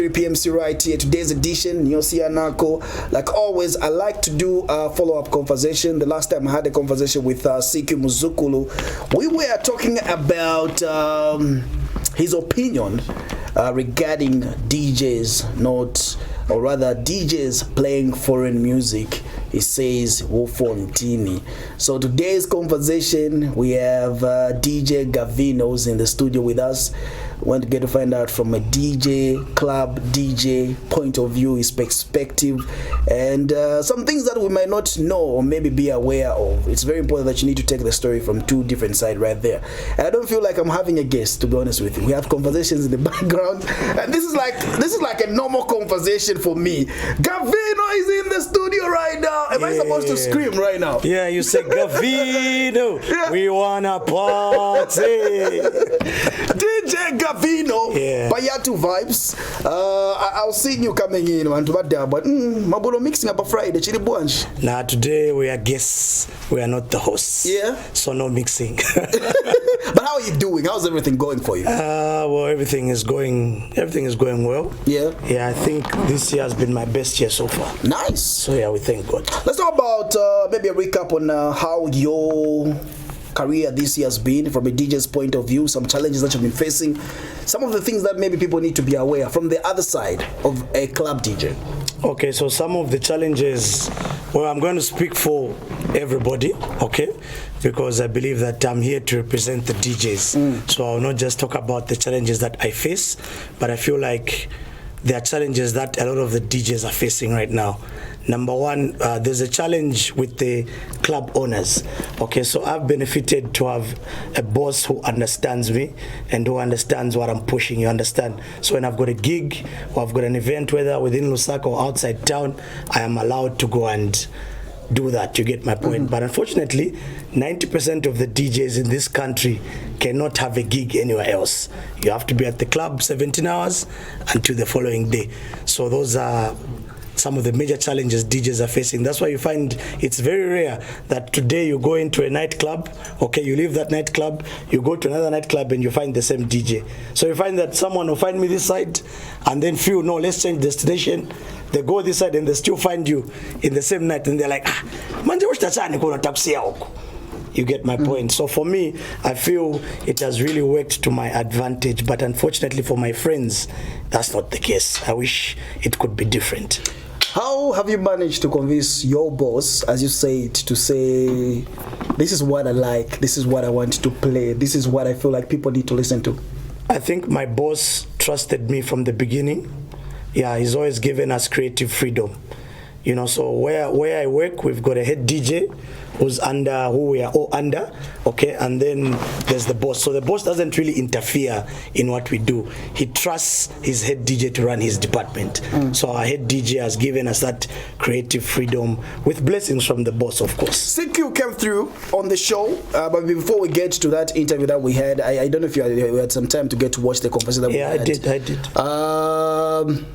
PMC right here. Today's edition, Nako. Like always, I like to do a follow-up conversation. The last time I had a conversation with Cq Muzukulu, we were talking about his opinion regarding DJs, or rather DJs playing foreign music. He says Wofontini. So today's conversation, we have DJ Gavino's in the studio with us. We want to get to find out from a DJ, club DJ point of view, his perspective, and some things that we might not know or maybe be aware of. It's very important that you need to take the story from two different sides right there. And I don't feel like I'm having a guest, to be honest with you. We have conversations in the background, and this is like a normal conversation for me. Gavino is in the studio right now. Am I supposed to scream right now? Yeah, you say Gavino. Yeah. We wanna party. DJ Gavino, Macky2 vibes. I was seeing you coming in, but Mabolo mixing up a Friday, chili bunch. Nah, today we are guests. We are not the hosts. Yeah. So no mixing. But how are you doing? How's everything going for you? Well, everything is going well. Yeah. Yeah, I think this year has been my best year so far. Nice. So yeah, we thank God. Let's talk about maybe a recap on how your career this year has been from a DJ's point of view, some challenges that you've been facing, some of the things that maybe people need to be aware from the other side of a club DJ. Okay, so some of the challenges, well, I'm going to speak for everybody, okay, because I believe that I'm here to represent the DJs. So I'll not just talk about the challenges that I face, but I feel like there are challenges that a lot of the DJs are facing right now. Number one, there's a challenge with the club owners. Okay, so I've benefited to have a boss who understands me and who understands what I'm pushing, you understand? So when I've got a gig or I've got an event, whether within Lusaka or outside town, I am allowed to go and do that, you get my point. But unfortunately, 90% of the DJs in this country cannot have a gig anywhere else. You have to be at the club 17 hours until the following day. So those are some of the major challenges DJs are facing. That's why you find it's very rare that today you go into a nightclub, okay, you leave that nightclub, you go to another nightclub and you find the same DJ. So you find that someone will find me this side and then feel, no, let's change destination. They go this side and they still find you in the same night and they're like, manje Tsean kuna taxi yako. You get my point. So for me, I feel it has really worked to my advantage, but unfortunately for my friends, that's not the case. I wish it could be different. How have you managed to convince your boss, as you said, to say, this is what I like, this is what I want to play, this is what I feel like people need to listen to? I think my boss trusted me from the beginning. Yeah, he's always given us creative freedom. You know, so where I work, we've got a head DJ who's under, who we are all under, okay, and then there's the boss. So the boss doesn't really interfere in what we do. He trusts his head DJ to run his department. So our head DJ has given us that creative freedom with blessings from the boss, of course. Cq came through on the show, but before we get to that interview that we had, I don't know if you had some time to get to watch the conversation that we had. Yeah, I did.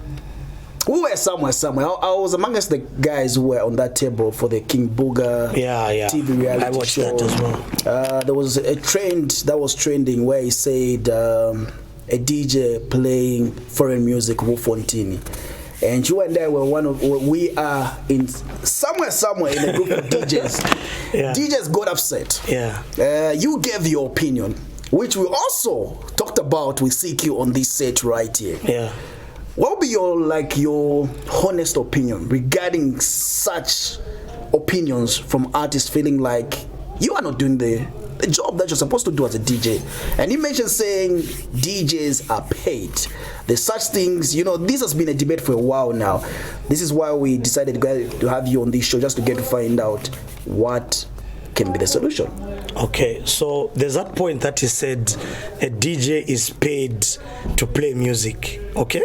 We were somewhere. I was amongst the guys who were on that table for the King Booga TV reality I watched show. that as well. There was a trend that was trending where he said a DJ playing foreign music, Wofontini. And you and I were we are in somewhere in a group of DJs. Yeah. DJs got upset. Yeah. You gave your opinion, which we also talked about with Cq on this set right here. Yeah. What would be your honest opinion regarding such opinions from artists feeling like you are not doing the job that you're supposed to do as a DJ? And he mentioned saying DJs are paid. There's such things, you know, this has been a debate for a while now. This is why we decided to have you on this show, just to get to find out what can be the solution. Okay, so there's that point that he said a DJ is paid to play music, okay?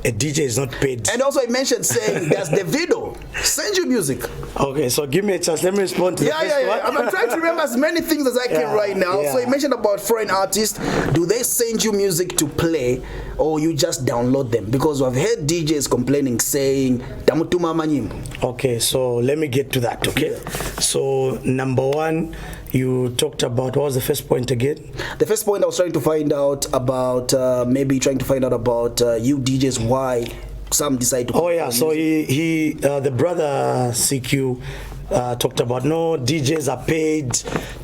A DJ is not paid. And also he mentioned saying there's Gavino send you music. Okay, so give me a chance. Let me respond to the first one. I'm trying to remember as many things as I can right now. So he mentioned about foreign artists. Do they send you music to play or you just download them? Because I've heard DJs complaining saying Tamutuma manyimbo. Okay, so let me get to that, okay? So number one, You talked about, what was the first point again? The first point I was trying to find out about, maybe trying to find out about you DJs, why some decide to. Oh yeah, so the brother CQ talked about, no, DJs are paid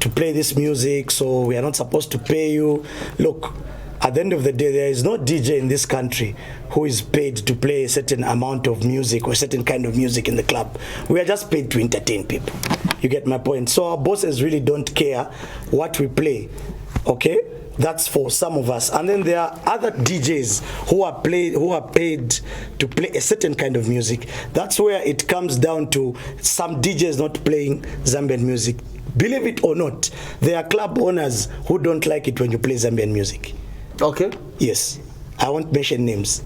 to play this music, so we are not supposed to pay you. Look, at the end of the day, there is no DJ in this country who is paid to play a certain amount of music or a certain kind of music in the club. We are just paid to entertain people. You get my point? So our bosses really don't care what we play, okay? That's for some of us. And then there are other DJs who are paid to play a certain kind of music. That's where it comes down to some DJs not playing Zambian music. Believe it or not, there are club owners who don't like it when you play Zambian music. Okay. Yes. I won't mention names.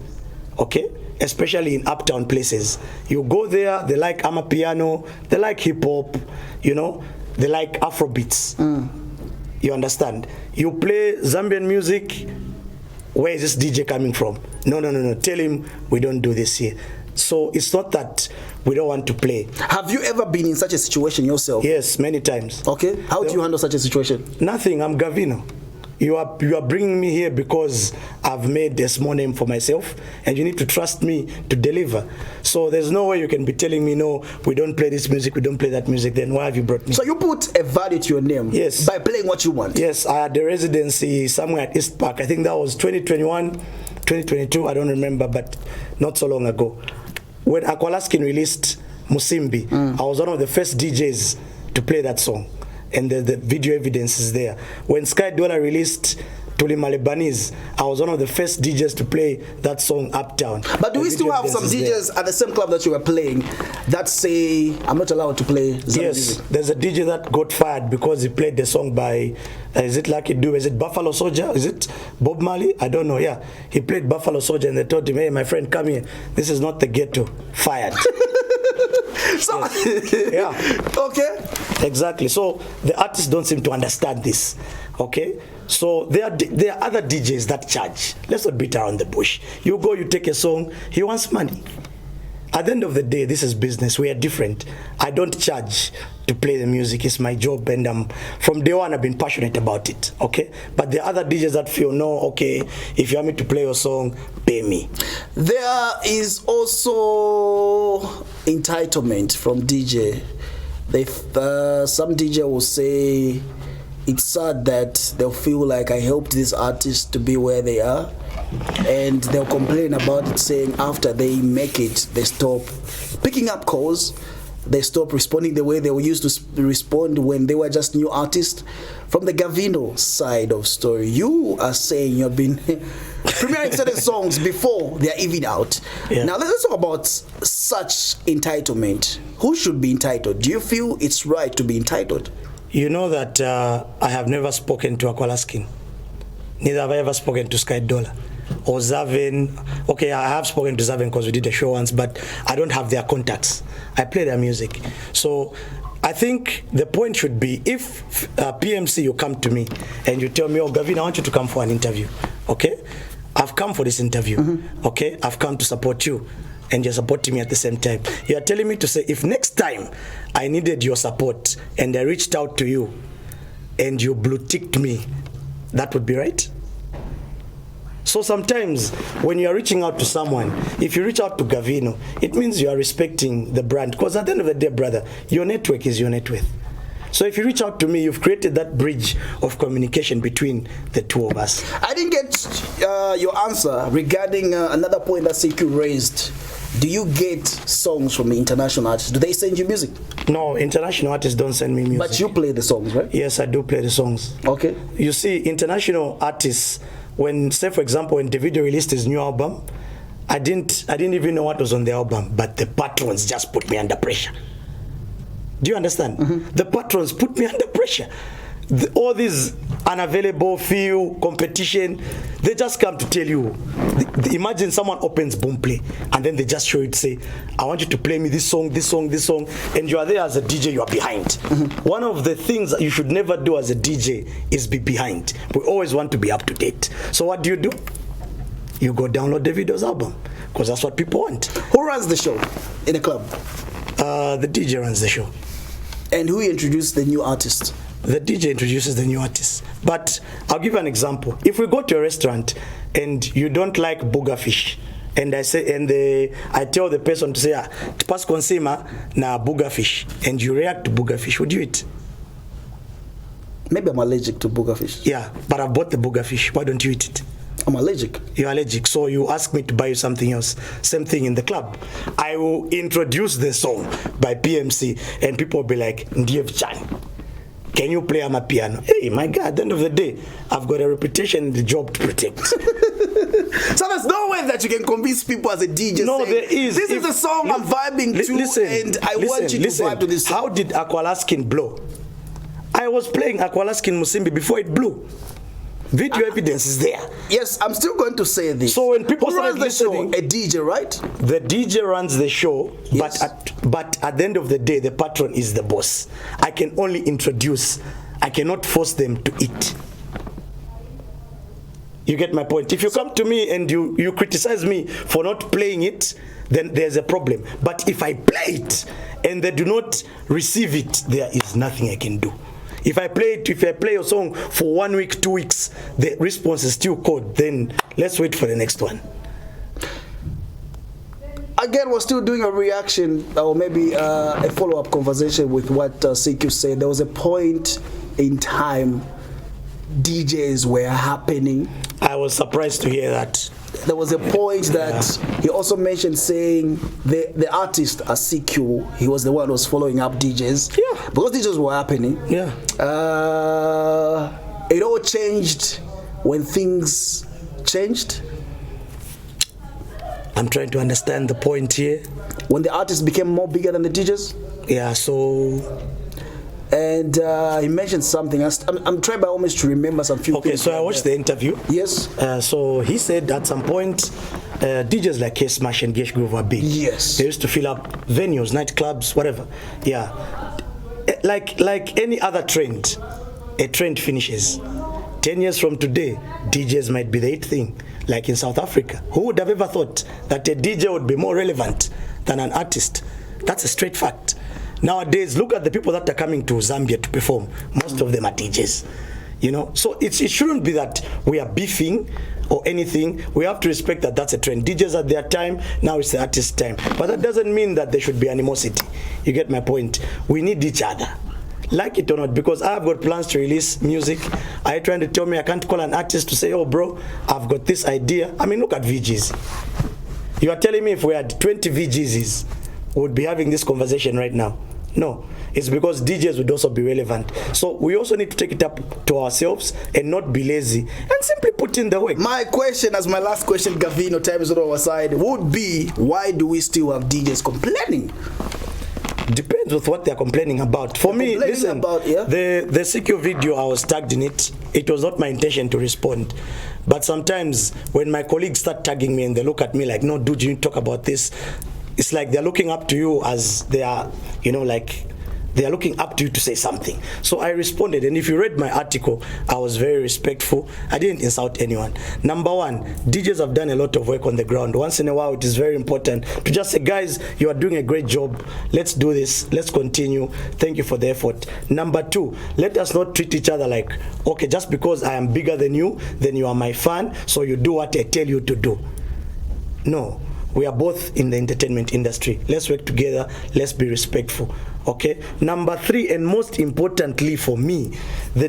Okay? Especially in uptown places. You go there, they like amapiano, they like hip hop, you know, they like Afrobeats. You understand? You play Zambian music, where is this DJ coming from? No. Tell him we don't do this here. So it's not that we don't want to play. Have you ever been in such a situation yourself? Yes, many times. Okay. How do you handle such a situation? Nothing. I'm Gavino. You are bringing me here because I've made a small name for myself, and you need to trust me to deliver. So there's no way you can be telling me, no, we don't play this music, we don't play that music. Then why have you brought me? So you put a value to your name, yes, by playing what you want. Yes, I had a residency somewhere at East Park. I think that was 2021, 2022. I don't remember, but not so long ago. When Aqualaskin released Musimbi, I was one of the first DJs to play that song. And the video evidence is there. When Sky Dollar released Tuli Malebanese, I was one of the first DJs to play that song Uptown. But do we still have some DJs at the same club that you were playing that say, I'm not allowed to play Zambian music? There's a DJ that got fired because he played the song by, is it Lucky Dube, is it Buffalo Soldier, is it Bob Marley? I don't know, yeah. He played Buffalo Soldier and they told him, hey, my friend, come here. This is not the ghetto. Fired. So, yes. Yeah. Okay. Exactly. So the artists don't seem to understand this. Okay. So there are other DJs that charge. Let's not beat around the bush. You go, you take a song, he wants money. At the end of the day, this is business. We are different. I don't charge to play the music. It's my job, and from day one I've been passionate about it. Okay. But there are other DJs that feel, no, okay, if you want me to play your song, pay me. There is also entitlement from DJ. Some DJ will say it's sad that they'll feel like I helped this artist to be where they are, and they'll complain about it, saying after they make it, they stop picking up calls, they stop responding the way they were used to respond when they were just new artists. From the Gavino side of story, you are saying you've been premiering certain songs before they're even out. Yeah. Now let's talk about such entitlement. Who should be entitled? Do you feel it's right to be entitled? You know that I have never spoken to Aqualaskin. Neither have I ever spoken to Sky Dollar or Xaven. Okay, I have spoken to Xaven because we did a show once, but I don't have their contacts. I play their music. So I think the point should be, if PMC, you come to me and you tell me, oh, Gavin, I want you to come for an interview. Okay? I've come for this interview. Okay? I've come to support you, and you're supporting me at the same time. You're telling me to say, if next time I needed your support and I reached out to you and you blue-ticked me, that would be right? So sometimes when you are reaching out to someone, if you reach out to Gavino, it means you are respecting the brand. Because at the end of the day, brother, your network is your net worth. So if you reach out to me, you've created that bridge of communication between the two of us. I didn't get your answer regarding another point that CQ raised. Do you get songs from the international artists? Do they send you music? No, international artists don't send me music. But you play the songs, right? Yes, I do play the songs. Okay. You see, international artists, when, say for example, when Davido released his new album, I didn't even know what was on the album, but the patrons just put me under pressure. Do you understand? The patrons put me under pressure. All these unavailable feel competition, they just come to tell you. Imagine someone opens Boomplay and then they just show you to say, I want you to play me this song, this song, this song, and you are there as a DJ, you are behind. One of the things that you should never do as a DJ is be behind. We always want to be up to date. So what do? You go download Davido's album, because that's what people want. Who runs the show in a club? The DJ runs the show. And who introduced the new artist? the DJ introduces the new artist. But I'll give you an example. If we go to a restaurant and you don't like booger fish, and I say, I tell the person to say, "Pas consima na booger fish," and you react to booger fish, would you eat? Maybe I'm allergic to booger fish. Yeah, but I bought the booger fish. Why don't you eat it? I'm allergic. You're allergic, so you ask me to buy you something else. Same thing in the club. I will introduce the song by PMC, and people will be like, "Ndiye Chan, can you play on my piano?" Hey, my God, at the end of the day, I've got a reputation in the job to protect. So there's no way that you can convince people as a DJ. No, saying, there is. This is a song I'm vibing to, and I want you to vibe to this song. How did Aqualaskin blow? I was playing Aqualaskin Musimbi before it blew. Video evidence is there. Yes, I'm still going to say this. So when people Who runs started the show? listening, A DJ, right? the DJ runs the show, Yes. but at the end of the day, the patron is the boss. I can only introduce. I cannot force them to eat. You get my point? If you come to me and you criticize me for not playing it, then there's a problem. But if I play it and they do not receive it, there is nothing I can do. If I play a song for 1 week, 2 weeks, the response is still cold, then let's wait for the next one. Again, we're still doing a reaction or maybe a follow-up conversation with what CQ said. There was a point in time DJs were happening. I was surprised to hear that. There was a point that he also mentioned saying the artist as CQ, he was the one who was following up DJs. Yeah. Because DJs were happening. Yeah. It all changed when things changed. I'm trying to understand the point here. When the artists became more bigger than the DJs. Yeah, so... And he mentioned something. I'm trying by all means to remember some few Okay, things. so I watched the interview. Yes. So he said at some point, DJs like K-Smash and Gesh Groove were big. Yes. They used to fill up venues, nightclubs, whatever. Yeah. Like any other trend, a trend finishes. 10 years from today, DJs might be the eighth thing. Like in South Africa. Who would have ever thought that a DJ would be more relevant than an artist? That's a straight fact. Nowadays, look at the people that are coming to Zambia to perform. Most of them are DJs. You know, so it shouldn't be that we are beefing or anything. We have to respect that that's a trend. DJs at their time, now it's the artist's time. But that doesn't mean that there should be animosity. You get my point? We need each other. Like it or not, because I've got plans to release music. Are you trying to tell me I can't call an artist to say, "Oh bro, I've got this idea"? I mean, look at VGs. You are telling me if we had 20 VGs, we would be having this conversation right now. No, it's because DJs would also be relevant. So we also need to take it up to ourselves and not be lazy and simply put in the work. My question, as my last question, Gavino, time is on our side, would be, why do we still have DJs complaining? Depends with what they're complaining about. For me, listen, yeah? the CQ video, I was tagged in it. It was not my intention to respond. But sometimes when my colleagues start tagging me and they look at me like, "No, dude, you need to talk about this," it's like they're looking up to you as they are, you know, like they are looking up to you to say something. So I responded, and if you read my article, I was very respectful. I didn't insult anyone. Number one, DJs have done a lot of work on the ground. Once in a while, it is very important to just say, "Guys, you are doing a great job. Let's do this. Let's continue. Thank you for the effort." Number two, let us not treat each other like, okay, just because I am bigger than you, then you are my fan, so you do what I tell you to do. No. We are both in the entertainment industry. Let's work together. Let's be respectful. Okay. Number three, and most importantly for me, the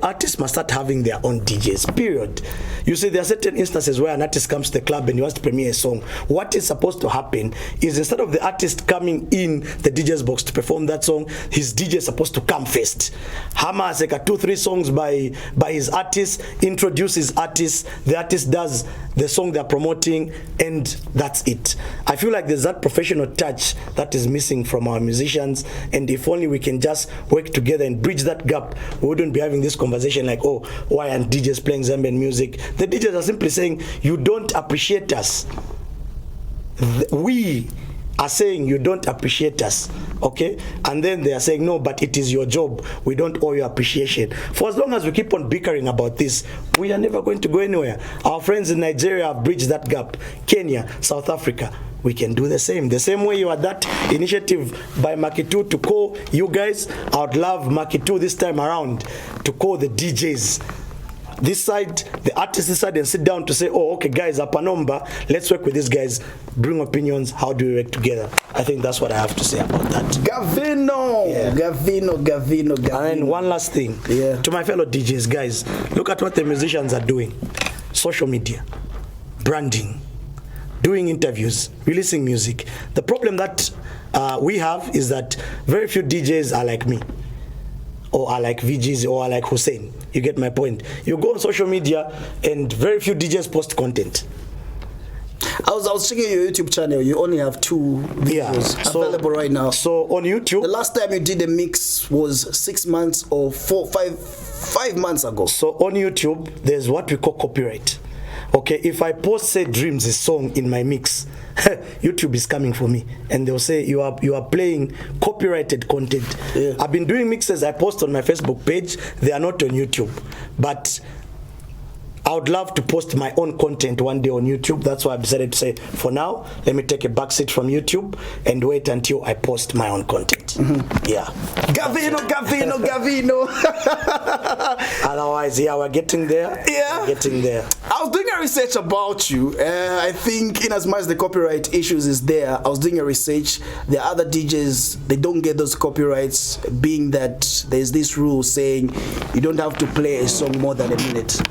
artists must start having their own DJs. Period. You see, there are certain instances where an artist comes to the club and he wants to premiere a song. What is supposed to happen is, instead of the artist coming in the DJ's box to perform that song, his DJ is supposed to come first. Hama has like 2-3 songs by his artist, introduce his artist, the artist does the song they're promoting, and that's it. I feel like there's that professional touch that is missing from our musicians, and if only we can just work together and bridge that gap, we wouldn't be having this conversation like, "Oh, why aren't DJs playing Zambian music?" The DJs are simply saying, "You don't appreciate us. We are saying you don't appreciate us, okay? And then they are saying, no, but it is your job. We don't owe you appreciation. For as long as we keep on bickering about this, we are never going to go anywhere. Our friends in Nigeria have bridged that gap. Kenya, South Africa, we can do the same. The same way you had that initiative by Macky2 to call you guys, I would love Macky2 this time around to call the DJs this side, the artist this side, and sit down to say, oh, okay, guys, Apanomba, let's work with these guys, bring opinions, how do we work together? I think that's what I have to say about that. Gavino! Yeah. Gavino. And one last thing, to my fellow DJs, guys, look at what the musicians are doing. Social media, branding, doing interviews, releasing music. The problem that we have is that very few DJs are like me, or are like Vjeezy, or are like Hussein. You get my point? You go on social media and very few DJs post content. I was checking your YouTube channel. You only have 2 videos available right now. So on YouTube, the last time you did a mix was 6 months or 5 months ago. So on YouTube, there's what we call copyright. Okay, if I post say Dreams' a song in my mix, YouTube is coming for me, and they'll say you are playing copyrighted content. Yeah. I've been doing mixes I post on my Facebook page. They are not on YouTube, but I would love to post my own content one day on YouTube. That's why I decided to say, for now, let me take a back seat from YouTube and wait until I post my own content. Yeah. Gavino. Otherwise, yeah, we're getting there. Yeah. We're getting there. I was doing a research about you. I think in as much as the copyright issues is there, I was doing a research. The other DJs, they don't get those copyrights, being that there's this rule saying you don't have to play a song more than a minute.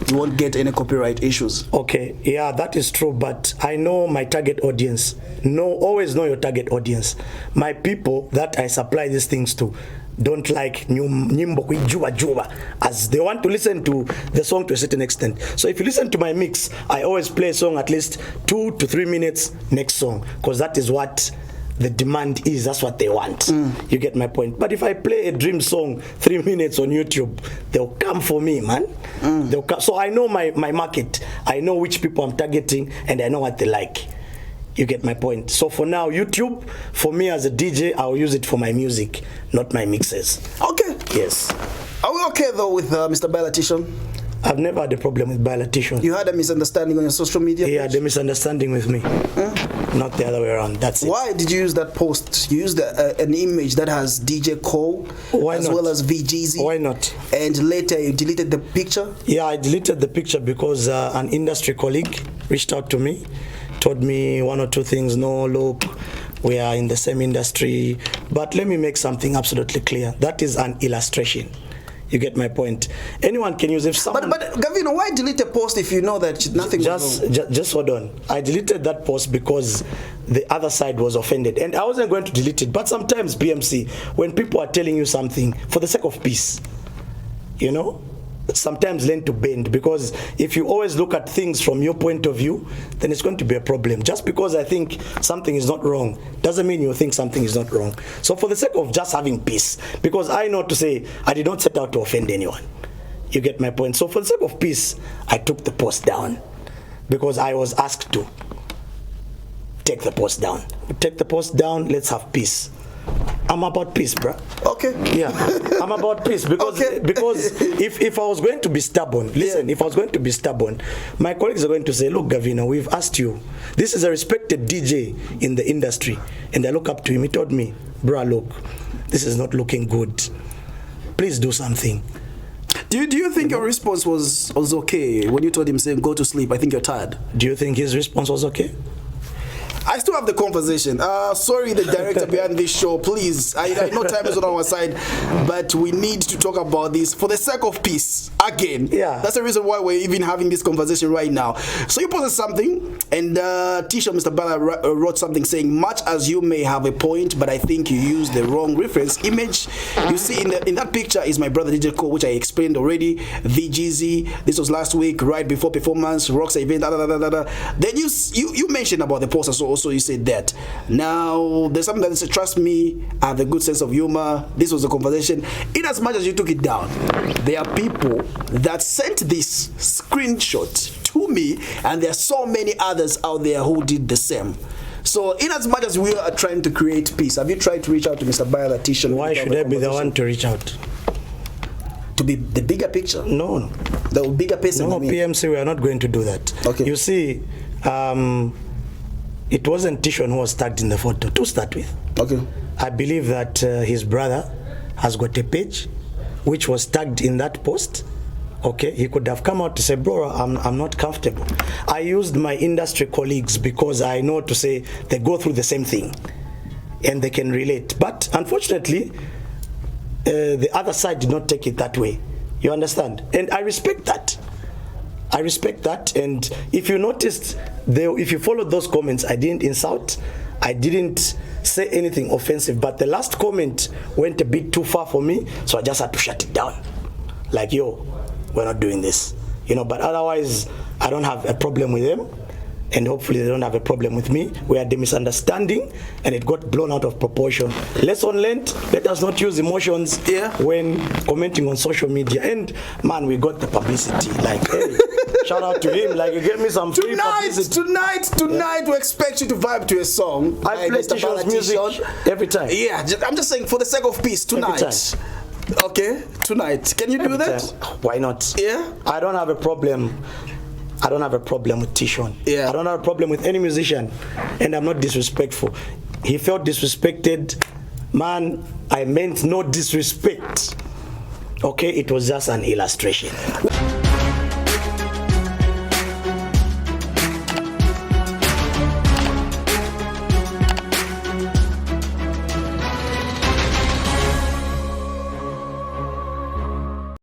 You won't get any copyright issues. Okay, yeah, that is true, but I know my target audience. Always know your target audience. My people that I supply these things to don't like nyimbo juba, as they want to listen to the song to a certain extent. So if you listen to my mix, I always play a song at least 2 to 3 minutes next song, because that is what the demand is. That's what they want. You get my point? But if I play a Dream song 3 minutes on YouTube, they'll come for me, man. They'll come. So I know my market. I know which people I'm targeting, and I know what they like. You get my point? So for now, YouTube, for me as a DJ, I'll use it for my music, not my mixes. Okay. Yes. Are we okay though with Mr. Bilatician? I've never had a problem with Bilatician. You had a misunderstanding on your social media page? He had a misunderstanding with me. Not the other way around. That's it. Why did you use that post? You used an image that has DJ Cole as well as Vjeezy. Why not? And later you deleted the picture? Yeah, I deleted the picture because an industry colleague reached out to me, told me 1 or 2 things. No, look, we are in the same industry. But let me make something absolutely clear. That is an illustration. You get my point. Anyone can use if someone. But Gavino, why delete a post if you know that nothing was wrong? Just hold on. I deleted that post because the other side was offended, and I wasn't going to delete it. But sometimes PMC, when people are telling you something for the sake of peace, you know, sometimes learn to bend, because if you always look at things from your point of view, then it's going to be a problem. Just because I think something is not wrong doesn't mean you think something is not wrong. So for the sake of just having peace, because I know to say I did not set out to offend anyone. You get my point? So for the sake of peace, I took the post down because I was asked to take the post down. Take the post down, let's have peace. I'm about peace, bro. Okay. Yeah, I'm about peace because if I was going to be stubborn, listen, if I was going to be stubborn, my colleagues are going to say, look, Gavino, we've asked you. This is a respected DJ in the industry, and I look up to him. He told me, bro, look, this is not looking good. Please do something. Do you think your response was okay when you told him saying go to sleep? I think you're tired. Do you think his response was okay? I still have the conversation. Sorry, the director behind this show, please. I know time is on our side, but we need to talk about this for the sake of peace. Again, yeah, that's the reason why we're even having this conversation right now. So you posted something, and T-shirt Mr. Bala wrote something saying, much as you may have a point, but I think you used the wrong reference image. You see in that picture is my brother DJ Cole, which I explained already. Vjeezy, this was last week, right before performance, rocks event, Then you mentioned about the poster, so you said that. Now there's something that says, trust me, I have a good sense of humor. This was a conversation. In as much as you took it down, there are people that sent this screenshot to me, and there are so many others out there who did the same. So, in as much as we are trying to create peace, have you tried to reach out to Mr. Bayo Tsean? Why should I be the one to reach out? To be the bigger picture? No. The bigger person? No, PMC, we are not going to do that. Okay. You see, it wasn't Tsean who was tagged in the photo, to start with. Okay. I believe that his brother has got a page which was tagged in that post. Okay, he could have come out to say, bro, I'm not comfortable. I used my industry colleagues because I know to say they go through the same thing and they can relate. But unfortunately, the other side did not take it that way. You understand? And I respect that. I respect that. And if you noticed, if you followed those comments, I didn't insult. I didn't say anything offensive. But the last comment went a bit too far for me, so I just had to shut it down. Like, yo, we're not doing this. You know, but otherwise, I don't have a problem with them. And hopefully they don't have a problem with me. We had the misunderstanding and it got blown out of proportion. Lesson learned, let us not use emotions when commenting on social media. And man, we got the publicity. Like, hey, shout out to him. Like, he gave me some free publicity. Tonight, we expect you to vibe to a song. I play Tsean's music every time. Yeah, I'm just saying for the sake of peace, tonight. Okay, tonight. Can you do that? Why not? Yeah. I don't have a problem. I don't have a problem with Tsean. Yeah. I don't have a problem with any musician, and I'm not disrespectful. He felt disrespected. Man, I meant no disrespect. Okay, it was just an illustration.